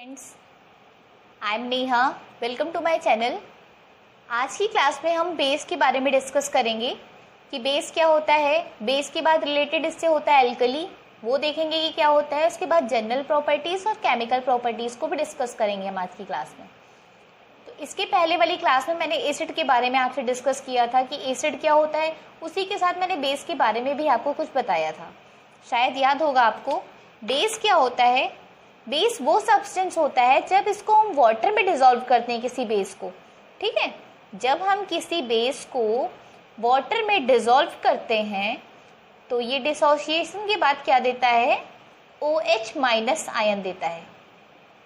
Friends, I am Neha. Welcome to my channel. आज की class में हम बेस के बारे में डिस्कस करेंगे कि बेस क्या होता है। बेस के बाद रिलेटेड इससे होता है एल्कली, वो देखेंगे कि क्या होता है। उसके बाद जनरल प्रॉपर्टीज़ और केमिकल प्रॉपर्टीज़ को भी डिस्कस करेंगे हम आज की क्लास में। तो इसके पहले वाली क्लास में मैंने एसिड के बारे में आपसे डिस्कस किया था कि एसिड क्या होता है। उसी के साथ मैंने बेस के बारे में भी आपको कुछ बताया था, शायद याद होगा आपको। बेस क्या होता है? बेस वो सब्सटेंस होता है जब इसको हम वाटर में डिसॉल्व करते हैं किसी बेस को, ठीक है। जब हम किसी बेस को वाटर में डिसॉल्व करते हैं तो ये डिसोसिएशन के बाद क्या देता है? OH माइनस आयन देता है।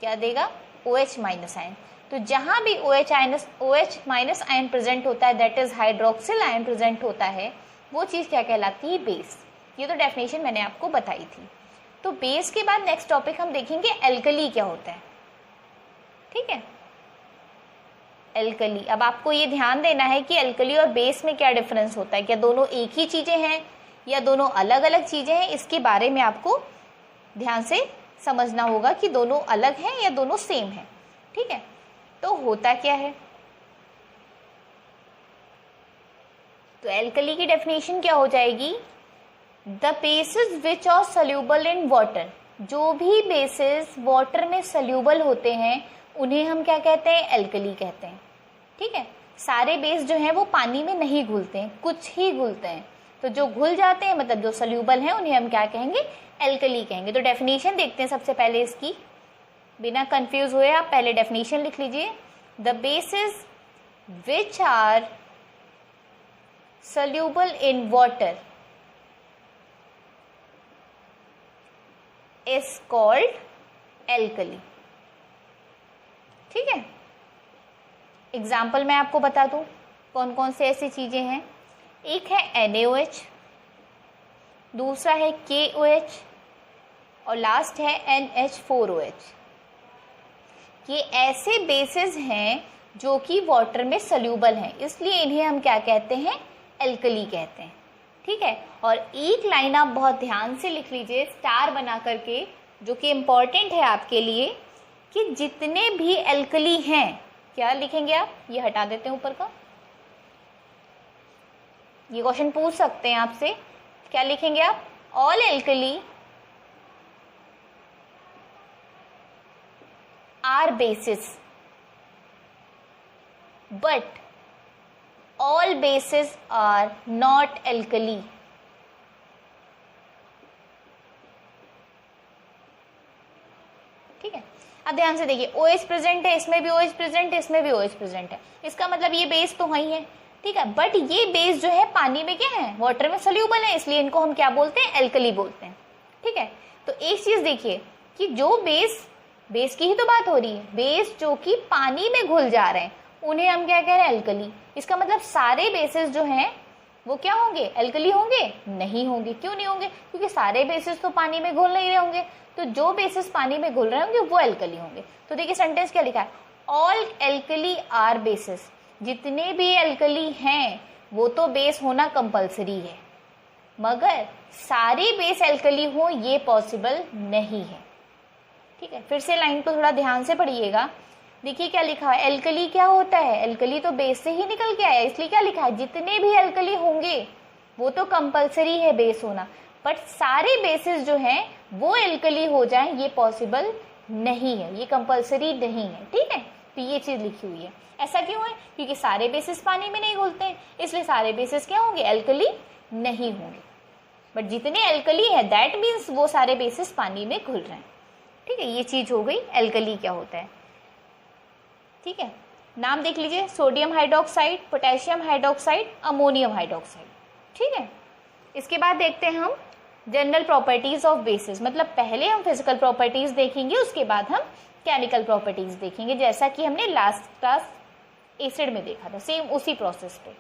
क्या देगा? OH minus ion. तो जहाँ भी OH माइनस आयन प्रेजेंट होता है, that is hydroxyl ion present होता है, वो चीज़ क्या कहलाती है? बेस। ये तो डेफिनेशन मैंने आपको बताई थी। तो बेस के बाद नेक्स्ट टॉपिक हम देखेंगे एल्कली क्या होता है, ठीक है। एल्कली, अब आपको ये ध्यान देना है कि एल्कली और बेस में क्या डिफरेंस होता है। क्या दोनों एक ही चीज़ें हैं या दोनों अलग अलग चीज़ें हैं? इसके बारे में आपको ध्यान से समझना होगा कि दोनों अलग हैं या दोनों सेम हैं, ठीक है। तो होता क्या है? तो एल्कली की डेफिनेशन क्या हो जाएगी? The bases which are soluble in water. जो भी बेसिस वाटर में सोल्यूबल होते हैं उन्हें हम क्या कहते हैं? एल्कली कहते हैं, ठीक है। सारे बेस जो हैं वो पानी में नहीं घुलते हैं, कुछ ही घुलते हैं। तो जो घुल जाते हैं, मतलब जो सोल्यूबल हैं, उन्हें हम क्या कहेंगे? एल्कली कहेंगे। तो डेफिनेशन देखते हैं सबसे पहले इसकी, बिना कंफ्यूज हुए आप पहले डेफिनेशन लिख लीजिए। The bases which are soluble in water is called alkali, ठीक है। एग्जाम्पल मैं आपको बता दूं कौन कौन से ऐसी चीजें हैं। एक है NaOH, दूसरा है KOH और लास्ट है NH4OH। ये ऐसे बेसिस हैं जो कि वाटर में सोल्यूबल हैं, इसलिए इन्हें हम क्या कहते हैं? एल्कली कहते हैं, ठीक है। और एक लाइन आप बहुत ध्यान से लिख लीजिए स्टार बना करके, जो कि इम्पॉर्टेंट है आपके लिए, कि जितने भी एल्कली हैं, क्या लिखेंगे आप? ये हटा देते हैं ऊपर का, ये क्वेश्चन पूछ सकते हैं आपसे, क्या लिखेंगे आप? All alkali are bases but all bases are not alkali। ठीक है, अब ध्यान से देखिए, OH प्रेजेंट है, इसमें भी OH प्रेजेंट है, इसमें भी OH प्रेजेंट है। इसका मतलब ये बेस तो वही है, ठीक है। बट ये बेस जो है पानी में क्या है? वाटर में सोल्यूबल है, इसलिए इनको हम क्या बोलते हैं? एल्कली बोलते हैं, ठीक है। तो एक चीज देखिए कि जो बेस की ही तो बात हो रही है, बेस जो कि पानी में घुल जा रहे हैं उन्हें हम क्या कह रहे हैं? एल्कली। इसका मतलब सारे बेसिस जो हैं वो क्या होंगे? एल्कली होंगे? नहीं होंगे। क्यों नहीं होंगे? क्योंकि सारे बेसिस तो पानी में घुल नहीं रहे होंगे। तो जो बेसिस पानी में घुल रहे होंगे वो एल्कली होंगे। तो देखिए सेंटेंस क्या लिखा है? All alkali are bases. जितने भी एल्कली हैं वो तो बेस होना कंपल्सरी है, मगर सारे बेस एल्कली हो ये पॉसिबल नहीं है, ठीक है। फिर से लाइन को थोड़ा ध्यान से पढ़िएगा। देखिए क्या लिखा है? एल्कली क्या होता है? एल्कली तो बेस से ही निकल के आया, इसलिए क्या लिखा है? जितने भी एल्कली होंगे वो तो कंपलसरी है बेस होना, बट सारे बेसिस जो हैं वो एल्कली हो जाएं ये पॉसिबल नहीं है, ये कंपलसरी नहीं है, ठीक है। तो ये चीज लिखी हुई है। ऐसा क्यों है? क्योंकि सारे बेसिस पानी में नहीं घुलते हैं, इसलिए सारे बेसिस क्या होंगे? एल्कली नहीं होंगे। बट जितने एल्कली है दैट मीन्स वो सारे बेसिस पानी में घुल रहे हैं, ठीक है। ये चीज हो गई एल्कली क्या होता है, ठीक है। नाम देख लीजिए, sodium hydroxide, potassium hydroxide, ammonium hydroxide, ठीक है। इसके बाद देखते हैं हम जनरल प्रॉपर्टीज ऑफ बेसिस। मतलब पहले हम फिजिकल प्रॉपर्टीज देखेंगे, उसके बाद हम केमिकल प्रॉपर्टीज देखेंगे, जैसा कि हमने लास्ट क्लास एसिड में देखा था, सेम उसी प्रोसेस पे।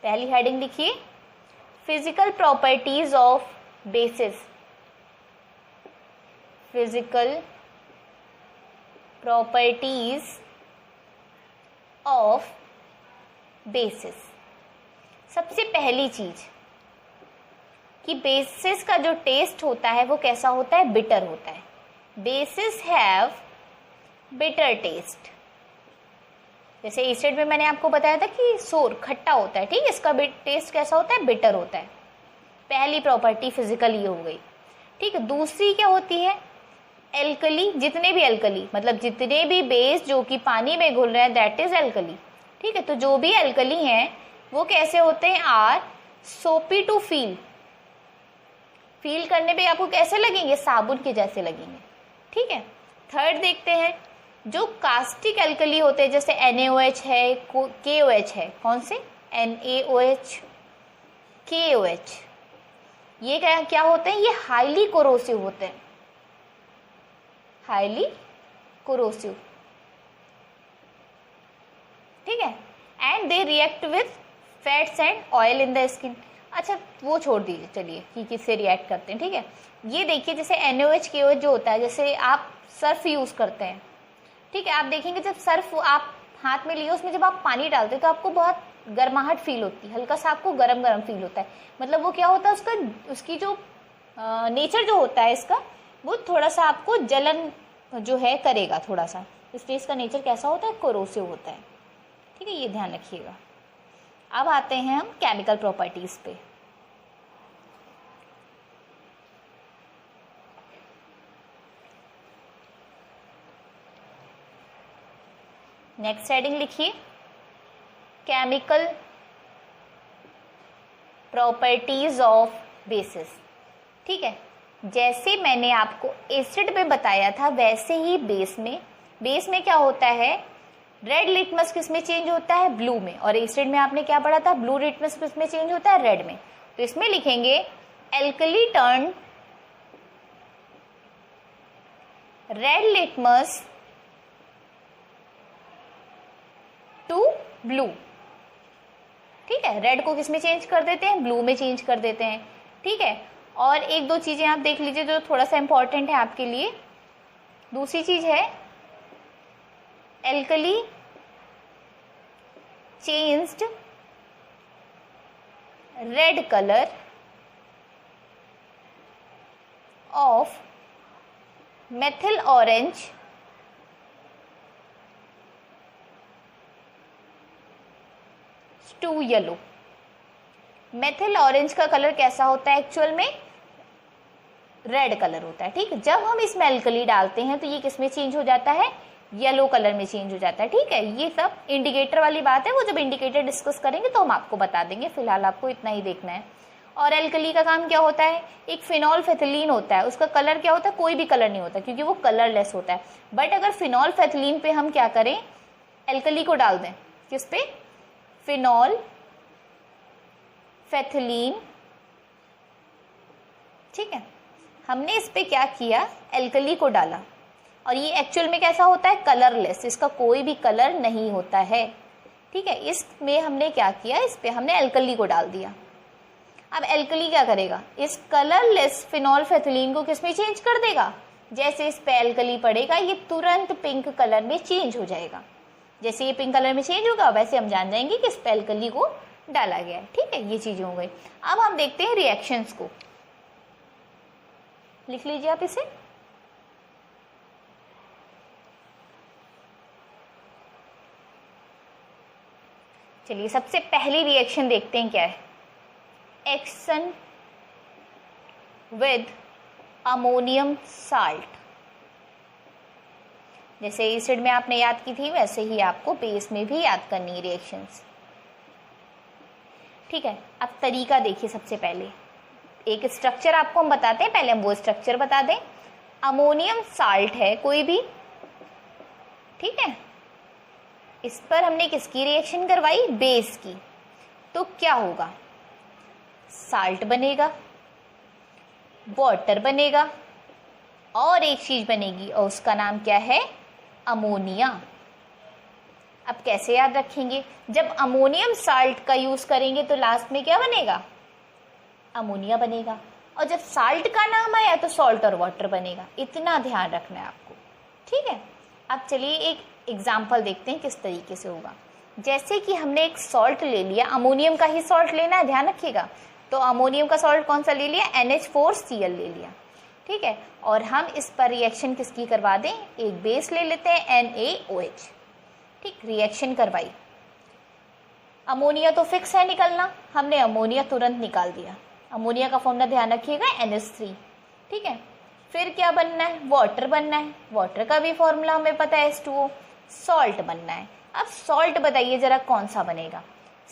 पहली हेडिंग लिखिए, physical properties of basis. Physical properties of basis. सबसे पहली चीज कि बेसिस का जो टेस्ट होता है वो कैसा होता है, बिटर होता है। Basis have bitter taste. जैसे एसिड में मैंने आपको बताया था कि सोर खट्टा होता है, ठीक है, इसका टेस्ट कैसा होता है, बिटर होता है। पहली प्रॉपर्टी फिजिकल ये हो गई, ठीक है। दूसरी क्या होती है, एल्कली, जितने भी एल्कली मतलब जितने भी बेस जो कि पानी में घुल रहे हैं दैट इज एल्कली, ठीक है। तो जो भी एल्कली हैं वो कैसे होते हैं, आर सोपी टू फील। फील करने पे आपको कैसे लगेंगे, साबुन के जैसे लगेंगे, ठीक है। थर्ड देखते हैं, जो कास्टिक एल्कली होते हैं जैसे NaOH है, KOH है, कौन से, NaOH, KOH, ये क्या होते हैं, ये हाईली कोरोसिव होते हैं, हाईली कोरोसिव, ठीक है। And they react with fats and oil in the skin. अच्छा वो छोड़ दीजिए, चलिए कि किससे रिएक्ट करते हैं, ठीक है। ये देखिए जैसे NaOH KOH जो होता है, जैसे आप सर्फ यूज करते हैं, ठीक है, आप देखेंगे जब सर्फ आप हाथ में लिए उसमें जब आप पानी डालते हैं तो आपको बहुत गर्माहट फील होती है, हल्का सा आपको गरम गरम फील होता है। मतलब वो क्या होता है, उसकी जो नेचर जो होता है इसका, वो थोड़ा सा आपको जलन जो है करेगा थोड़ा सा, इसलिए इसका नेचर कैसा होता है, कोरोसिव होता है, ठीक है, ये ध्यान रखिएगा। अब आते हैं हम केमिकल प्रॉपर्टीज पे। नेक्स्ट हेडिंग लिखिए, केमिकल प्रॉपर्टीज ऑफ बेसिस, ठीक है। जैसे मैंने आपको एसिड में बताया था वैसे ही बेस में क्या होता है, रेड लिटमस किस में चेंज होता है, ब्लू में। और एसिड में आपने क्या पढ़ा था, ब्लू लिटमस किस में चेंज होता है, रेड में। तो इसमें लिखेंगे alkali turn red litmus to blue, ठीक है। रेड को किस में चेंज कर देते हैं, ब्लू में चेंज कर देते हैं, ठीक है। और एक दो चीजें आप देख लीजिए जो थोड़ा सा इंपॉर्टेंट है आपके लिए। दूसरी चीज है alkali changed red colour of methyl orange to yellow. Methyl orange का कलर कैसा होता है, एक्चुअल में रेड कलर होता है, ठीक है। जब हम इसमें एल्कली डालते हैं तो ये किस में चेंज हो जाता है, येलो कलर में चेंज हो जाता है, ठीक है। ये सब इंडिकेटर वाली बात है, वो जब इंडिकेटर डिस्कस करेंगे तो हम आपको बता देंगे, फिलहाल आपको इतना ही देखना है। और एल्कली का काम क्या होता है, एक फिनॉल फेथिलीन होता है, उसका कलर क्या होता है, कोई भी कलर नहीं होता क्योंकि वो कलरलेस होता है। बट अगर फिनॉल फेथिलीन पे हम क्या करें, एल्कली को डाल दें, किस पे, फिनॉल फेथिलीन, ठीक है। हमने इस पे क्या किया, एल्कली को डाला, और ये एक्चुअल में कैसा होता है, कलरलेस, इसका कोई भी कलर नहीं होता है, ठीक है। इसमें हमने क्या किया, इस पे हमने एल्कली को डाल दिया। अब एल्कली क्या करेगा, इस कलरलेस फिनॉल फेथिलीन को किस में चेंज कर देगा, जैसे इस पे एल्कली पड़ेगा ये तुरंत पिंक कलर में चेंज हो जाएगा। जैसे ये पिंक कलर में चेंज होगा वैसे हम जान जाएंगे कि इस पे एल्कली को डाला गया है, ठीक है। ये चीजें हो गई। अब हम देखते हैं रिएक्शंस को, लिख लीजिए आप इसे। चलिए सबसे पहली रिएक्शन देखते हैं क्या है, एक्शन विद अमोनियम साल्ट। जैसे एसिड में आपने याद की थी वैसे ही आपको बेस में भी याद करनी है रिएक्शंस, ठीक है। अब तरीका देखिए, सबसे पहले एक स्ट्रक्चर आपको हम बताते हैं, पहले हम वो स्ट्रक्चर बता दें। अमोनियम साल्ट है कोई भी, ठीक है, इस पर हमने किसकी रिएक्शन करवाई, बेस की। तो क्या होगा, साल्ट बनेगा, वाटर बनेगा, और एक चीज बनेगी और उसका नाम क्या है, अमोनिया। अब कैसे याद रखेंगे, जब अमोनियम साल्ट का यूज करेंगे तो लास्ट में क्या बनेगा, अमोनिया बनेगा, और जब साल्ट का नाम आया तो सॉल्ट और वाटर बनेगा। इतना ध्यान रखना है आपको, ठीक है। अब चलिए एक एग्जाम्पल देखते हैं किस तरीके से होगा। जैसे कि हमने एक सॉल्ट ले लिया, अमोनियम का ही सॉल्ट लेना है, ध्यान रखिएगा। तो अमोनियम का सॉल्ट कौन सा ले लिया, NH4Cl ले लिया, ठीक है। और हम इस पर रिएक्शन किसकी करवा दें, एक बेस ले लेते हैं NaOH, ठीक, रिएक्शन करवाई। अमोनिया तो फिक्स है निकलना, हमने अमोनिया तुरंत निकाल दिया। अमोनिया का फॉर्मूला ध्यान रखिएगा NH3, ठीक है। फिर क्या बनना है, वाटर बनना है। वाटर का भी फॉर्मूला हमें पता है H2O। सॉल्ट बनना है। अब सॉल्ट बताइए जरा कौन सा बनेगा,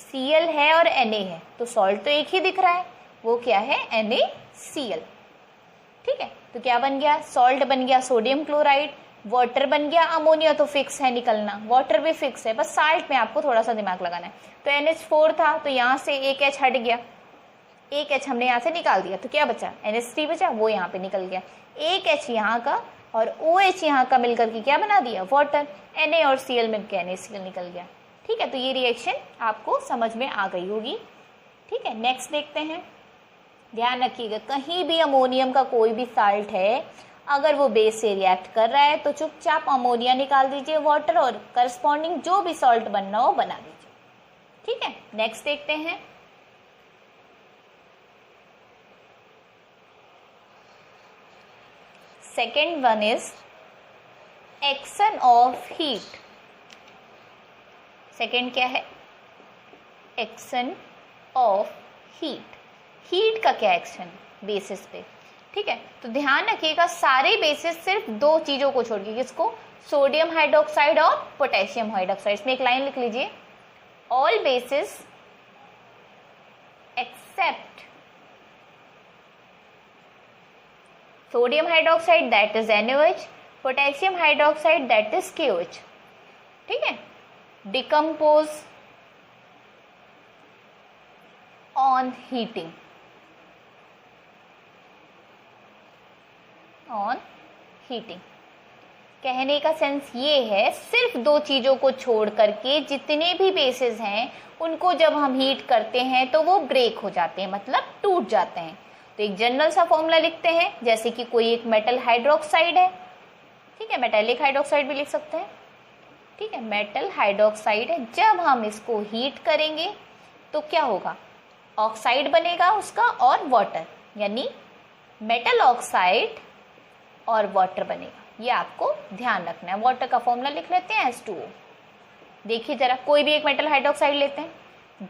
Cl है और Na है, तो सॉल्ट तो एक ही दिख रहा है, वो क्या है, NaCl, ठीक है। तो क्या बन गया, सॉल्ट बन गया सोडियम क्लोराइड, वाटर बन गया, अमोनिया तो फिक्स है निकलना, वाटर भी फिक्स है, बस साल्ट में आपको थोड़ा सा दिमाग लगाना है। तो NH4 था तो यहाँ से एक H हट गया, एक H हमने यहाँ से निकाल दिया, तो क्या बचा, NH3 बचा, वो यहाँ पे निकल गया। एक H यहाँ का और OH यहाँ का मिलकर के क्या बना दिया, वाटर। Na और Cl मिलकर NaCl निकल गया, ठीक है। तो ये रिएक्शन आपको समझ में आ गई होगी, ठीक है। नेक्स्ट देखते हैं, ध्यान रखिएगा कहीं भी अमोनियम का कोई भी साल्ट है, अगर वो बेस से रिएक्ट कर रहा है तो चुपचाप अमोनिया निकाल दीजिए, वाटर और करस्पॉन्डिंग जो भी सॉल्ट बनना हो बना दीजिए, ठीक है। नेक्स्ट देखते हैं, second one is action of heat. Second क्या है, एक्शन ऑफ हीट। हीट का क्या एक्शन बेसिस पे, ठीक है। तो ध्यान रखिएगा सारे बेसिस सिर्फ दो चीजों को छोड़ के, किसको, सोडियम हाइड्रोक्साइड और पोटेशियम हाइड्रोक्साइड। इसमें एक लाइन लिख लीजिए, all bases except sodium hydroxide that is NaOH, potassium hydroxide that is KOH, ठीक है, decompose on heating, on heating. कहने का सेंस ये है सिर्फ दो चीजों को छोड़ करके जितने भी बेसिस हैं उनको जब हम हीट करते हैं तो वो ब्रेक हो जाते हैं, मतलब टूट जाते हैं। तो एक जनरल सा फॉर्मूला लिखते हैं, जैसे कि कोई एक मेटल हाइड्रोक्साइड है, ठीक है, मेटेलिक हाइड्रोक्साइड भी लिख सकते हैं, ठीक है, मेटल हाइड्रोक्साइड है। जब हम इसको हीट करेंगे तो क्या होगा, ऑक्साइड बनेगा उसका और वाटर, यानी मेटल ऑक्साइड और वाटर बनेगा, ये आपको ध्यान रखना है। वाटर का फॉर्मूला लिख लेते हैं H2O। देखिए जरा, कोई भी एक मेटल हाइड्रोक्साइड लेते हैं,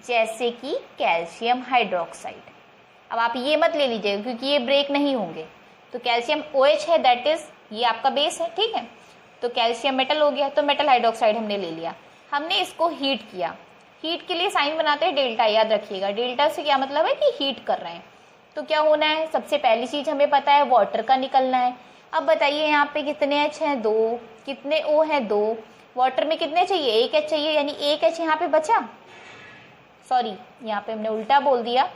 जैसे कि कैल्शियम हाइड्रोक्साइड। अब आप ये मत ले लीजिएगा क्योंकि ये ब्रेक नहीं होंगे। तो कैल्शियम OH है, दैट इज ये आपका बेस है, ठीक है। तो कैल्शियम मेटल हो गया, तो मेटल हाइड्रोक्साइड हमने ले लिया, हमने इसको हीट किया। हीट के लिए साइन बनाते हैं डेल्टा, याद रखिएगा। डेल्टा से क्या मतलब है कि हीट कर रहे हैं। तो क्या होना है, सबसे पहली चीज हमें पता है वाटर का निकलना है। अब बताइए यहाँ पे कितने H हैं, 2, कितने O हैं, 2, वाटर में कितने चाहिए, एक H चाहिए, यानी एक H यहाँ पे बचा, सॉरी यहाँ पे हमने उल्टा बोल दिया।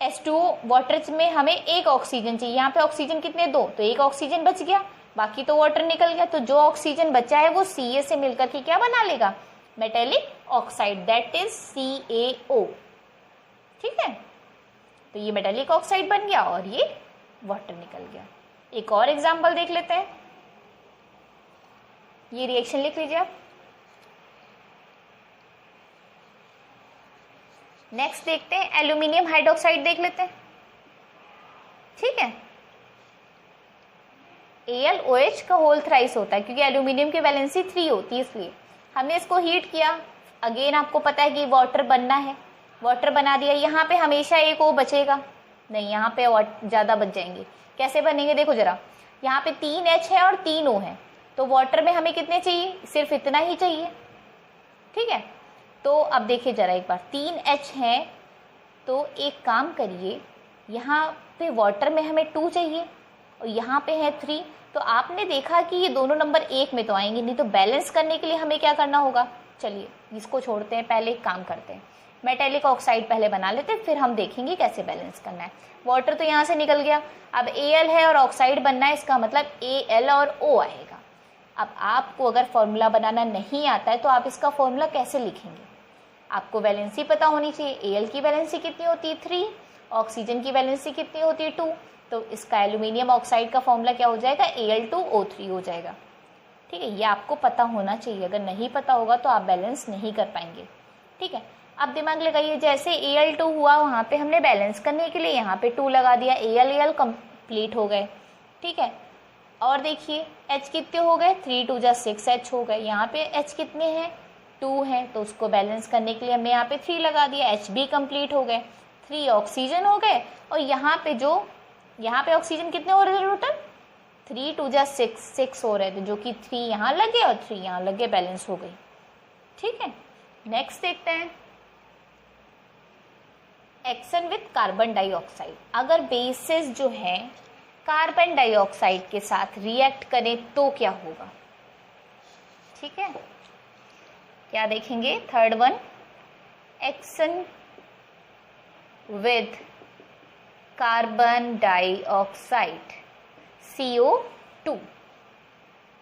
H2O वाटर में हमें एक ऑक्सीजन चाहिए, यहाँ पे ऑक्सीजन कितने, 2, तो एक ऑक्सीजन बच गया, बाकी तो वाटर निकल गया। तो जो ऑक्सीजन बचा है वो Ca से मिलकर के क्या बना लेगा, metallic oxide, that is CaO, ठीक है। तो ये मेटेलिक ऑक्साइड बन गया और ये वाटर निकल गया। एक और एग्जांपल देख लेते हैं, ये रिएक्शन लिख लीजिए आप। नेक्स्ट देखते हैं एल्यूमिनियम हाइड्रोक्साइड देख लेते हैं, ठीक है। AlOH का होल थ्राइस होता है क्योंकि एल्यूमिनियम की वैलेंसी 3 होती है, इसलिए हमने इसको हीट किया। अगेन आपको पता है कि वाटर बनना है, वाटर बना दिया। यहाँ पे हमेशा एक O बचेगा नहीं, यहाँ पे ज्यादा बच जाएंगे। कैसे बनेंगे देखो जरा, यहाँ पे 3 H है और 3 O है, तो वाटर में हमें कितने चाहिए, सिर्फ इतना ही चाहिए, ठीक है। तो अब देखिए जरा एक बार, 3 H है, तो एक काम करिए, यहाँ पे वाटर में हमें 2 चाहिए और यहाँ पे है 3, तो आपने देखा कि ये दोनों नंबर 1 में तो आएंगे नहीं, तो बैलेंस करने के लिए हमें क्या करना होगा। चलिए इसको छोड़ते हैं, पहले एक काम करते हैं, मेटेलिक ऑक्साइड पहले बना लेते हैं, फिर हम देखेंगे कैसे बैलेंस करना है। वाटर तो यहाँ से निकल गया, अब Al है और ऑक्साइड बनना है, इसका मतलब Al और O आएगा। अब आपको अगर फॉर्मूला बनाना नहीं आता है तो आप इसका फॉर्मूला कैसे लिखेंगे, आपको वैलेंसी पता होनी चाहिए। Al की वैलेंसी कितनी होती है, 3, ऑक्सीजन की वैलेंसी कितनी होती है, 2, तो इसका एल्यूमिनियम ऑक्साइड का फॉर्मूला क्या हो जाएगा, Al2O3 हो जाएगा, ठीक है। ये आपको पता होना चाहिए, अगर नहीं पता होगा तो आप बैलेंस नहीं कर पाएंगे, ठीक है। अब दिमाग लगाइए, जैसे Al2 हुआ वहाँ पे हमने बैलेंस करने के लिए यहाँ पे 2 लगा दिया, Al कंप्लीट हो गए, ठीक है। और देखिए H कितने हो गए, 3 2 जा 6 H हो गए। यहाँ पे H कितने हैं, 2 है, तो उसको बैलेंस करने के लिए हमने यहाँ पे 3 लगा दिया, H भी कंप्लीट हो गए, 3 ऑक्सीजन हो गए। और यहाँ पे ऑक्सीजन कितने हो रहे थे टोटल, 3 2 जा 6 हो रहे थे, जो कि 3 यहाँ लगे और 3 यहाँ लगे, बैलेंस हो गई, ठीक है। नेक्स्ट देखते हैं एक्शन विथ कार्बन डाइऑक्साइड। अगर बेसिस जो है कार्बन डाइऑक्साइड के साथ रिएक्ट करें तो क्या होगा, ठीक है। क्या देखेंगे, third one, action with carbon dioxide CO2,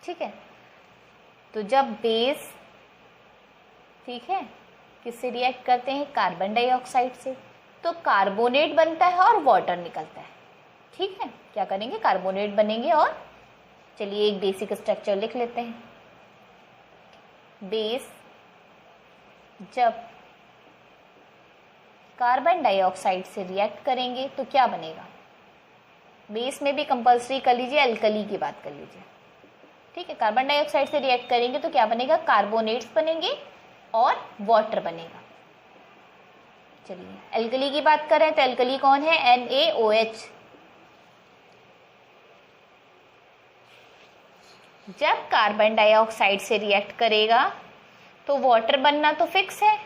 ठीक है। तो जब बेस, ठीक है, किससे रिएक्ट करते हैं, कार्बन डाइऑक्साइड से, तो कार्बोनेट बनता है और वाटर निकलता है, ठीक है। क्या करेंगे, कार्बोनेट बनेंगे। और चलिए एक बेसिक स्ट्रक्चर लिख लेते हैं। बेस जब कार्बन डाइऑक्साइड से रिएक्ट करेंगे तो क्या बनेगा, बेस में भी कंपल्सरी कर लीजिए, अल्कली की बात कर लीजिए, ठीक है। कार्बन डाइऑक्साइड से रिएक्ट करेंगे तो क्या बनेगा, कार्बोनेट्स बनेंगे और वाटर बनेगा। चलिए अल्कली की बात करें तो अल्कली कौन है, NaOH। जब कार्बन डाइऑक्साइड से रिएक्ट करेगा तो वाटर बनना तो फिक्स है।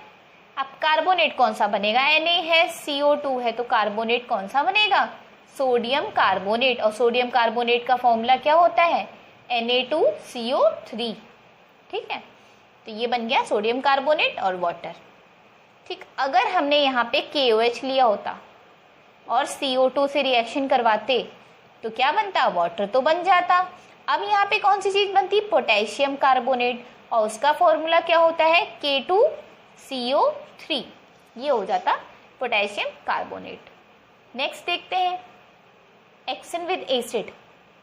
अब कार्बोनेट कौन सा बनेगा, Na है, CO2 है, तो कार्बोनेट कौन सा बनेगा, सोडियम कार्बोनेट। और सोडियम कार्बोनेट का फॉर्मूला क्या होता है, Na2CO3, ठीक है। तो ये बन गया सोडियम कार्बोनेट और वाटर, ठीक। अगर हमने यहाँ पे KOH लिया होता और CO2 से रिएक्शन करवाते तो क्या बनता, वाटर तो बन जाता। अब यहाँ पे कौन सी चीज बनती, पोटेशियम कार्बोनेट, और उसका फॉर्मूला क्या होता है, K2CO3, ये हो जाता पोटेशियम कार्बोनेट। नेक्स्ट देखते हैं एक्शन विद एसिड।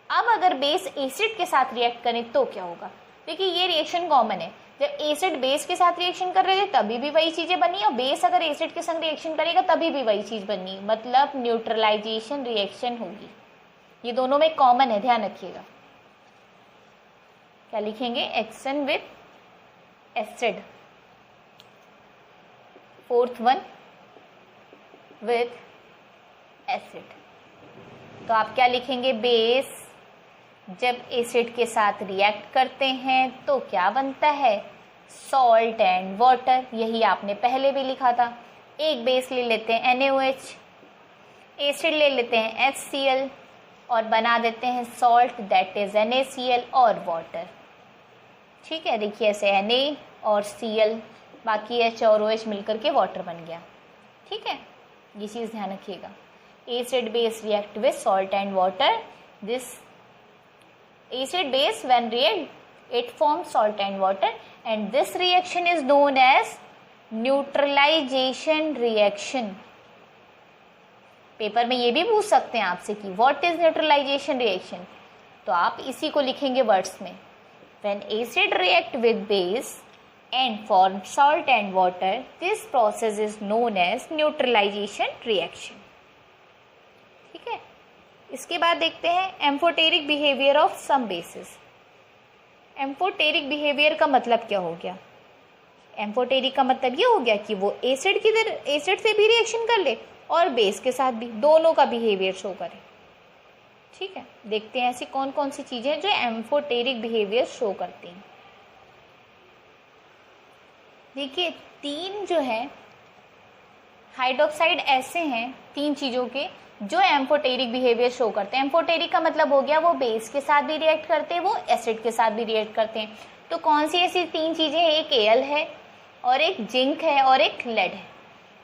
अब अगर बेस एसिड के साथ रिएक्ट करें तो क्या होगा, देखिए ये रिएक्शन कॉमन है, जब एसिड बेस के साथ रिएक्शन कर रहे थे तभी भी वही चीजें बनी, और बेस अगर एसिड के संग रिएक्शन करेगा तभी भी वही चीज बनी, मतलब न्यूट्रलाइजेशन रिएक्शन होगी। ये दोनों में कॉमन है, ध्यान रखिएगा। क्या लिखेंगे, action with acid. Fourth one with acid, तो आप क्या लिखेंगे, बेस जब एसिड के साथ रिएक्ट करते हैं तो क्या बनता है, सॉल्ट एंड वाटर। यही आपने पहले भी लिखा था। एक बेस ले लेते हैं NaOH, एसिड ले लेते हैं HCl और बना देते हैं सॉल्ट, दैट इज NaCl और वाटर, ठीक है। देखिए ऐसे Na और Cl, बाकी H और OH मिलकर के वाटर बन गया, ठीक है। ये चीज़ ध्यान रखिएगा। Acid base react with salt and water, this acid base when react it forms salt and water and this reaction is known as neutralization reaction। Paper में ये भी पूछ सकते हैं आपसे कि what is neutralization reaction, तो आप इसी को लिखेंगे वर्ड्स में, when acid react with base and form salt and water this process is known as neutralization reaction, ठीक है। इसके बाद देखते हैं amphoteric behaviour of some bases. Amphoteric behaviour का मतलब क्या हो गया, एम्फोटेरिक का मतलब ये हो गया कि वो एसिड से भी रिएक्शन कर ले और बेस के साथ भी, दोनों का बिहेवियर शो करे, ठीक है। देखते हैं ऐसी कौन कौन सी चीजें जो एम्फोटेरिक बिहेवियर शो करती हैं। देखिए तीन जो है हाइड्रोक्साइड ऐसे हैं, तीन चीजों के जो एम्फोटेरिक बिहेवियर शो करते हैं। एम्फोटेरिक का मतलब हो गया वो बेस के साथ भी रिएक्ट करते हैं, वो एसिड के साथ भी रिएक्ट करते हैं। तो कौन सी ऐसी तीन चीजें हैं, एक Al है और एक जिंक है और एक लेड है।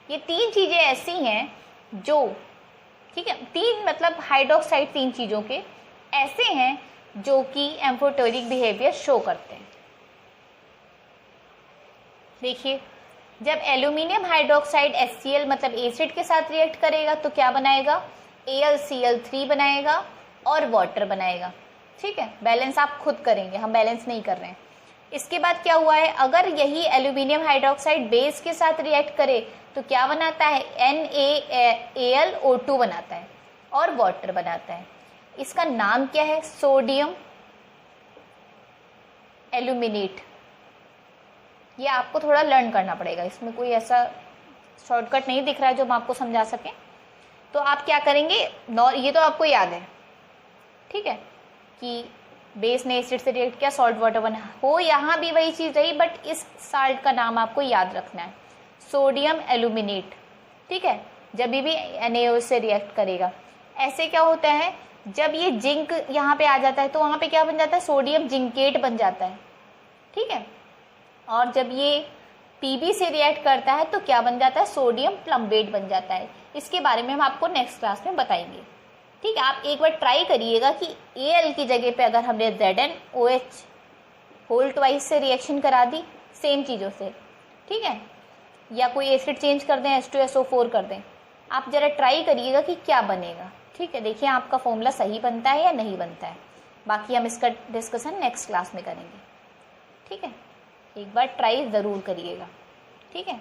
ये तीन चीजें ऐसी हैं जो, ठीक है, तीन मतलब हाइड्रोक्साइड तीन चीजों के ऐसे हैं जो कि एम्फोटेरिक बिहेवियर शो करते हैं। देखिए जब एल्यूमिनियम हाइड्रोक्साइड HCl मतलब एसिड के साथ रिएक्ट करेगा तो क्या बनाएगा, AlCl3 बनाएगा और वाटर बनाएगा, ठीक है। बैलेंस आप खुद करेंगे, हम बैलेंस नहीं कर रहे हैं। इसके बाद क्या हुआ है, अगर यही एल्यूमिनियम हाइड्रोक्साइड बेस के साथ रिएक्ट करे तो क्या बनाता है, NaAlO2 बनाता है और वाटर बनाता है। इसका नाम क्या है, सोडियम एल्यूमिनेट। ये आपको थोड़ा लर्न करना पड़ेगा, इसमें कोई ऐसा शॉर्टकट नहीं दिख रहा है जो हम आपको समझा सकें। तो आप क्या करेंगे, ये तो आपको याद है, ठीक है, कि बेस ने एसिड से रिएक्ट किया, सॉल्ट वाटर बना, हो यहाँ भी वही चीज़ रही, बट इस साल्ट का नाम आपको याद रखना है, सोडियम एल्यूमिनेट, ठीक है, जब भी NaO से रिएक्ट करेगा। ऐसे क्या होता है, जब ये जिंक यहाँ पे आ जाता है तो वहाँ पे क्या बन जाता है, सोडियम जिंकेट बन जाता है, ठीक है। और जब ये Pb से रिएक्ट करता है तो क्या बन जाता है, सोडियम प्लम्बेट बन जाता है। इसके बारे में हम आपको नेक्स्ट क्लास में बताएंगे, ठीक है। आप एक बार ट्राई करिएगा कि Al की जगह पे अगर हमने ZnOH होल ट्वाइस से रिएक्शन करा दी सेम चीज़ों से, ठीक है, या कोई एसिड चेंज कर दें, H2SO4 कर दें, आप ज़रा ट्राई करिएगा कि क्या बनेगा, ठीक है। देखिए आपका फॉर्मूला सही बनता है या नहीं बनता है, बाकी हम इसका डिस्कशन नेक्स्ट क्लास में करेंगे, ठीक है। एक बार ट्राई ज़रूर करिएगा, ठीक है।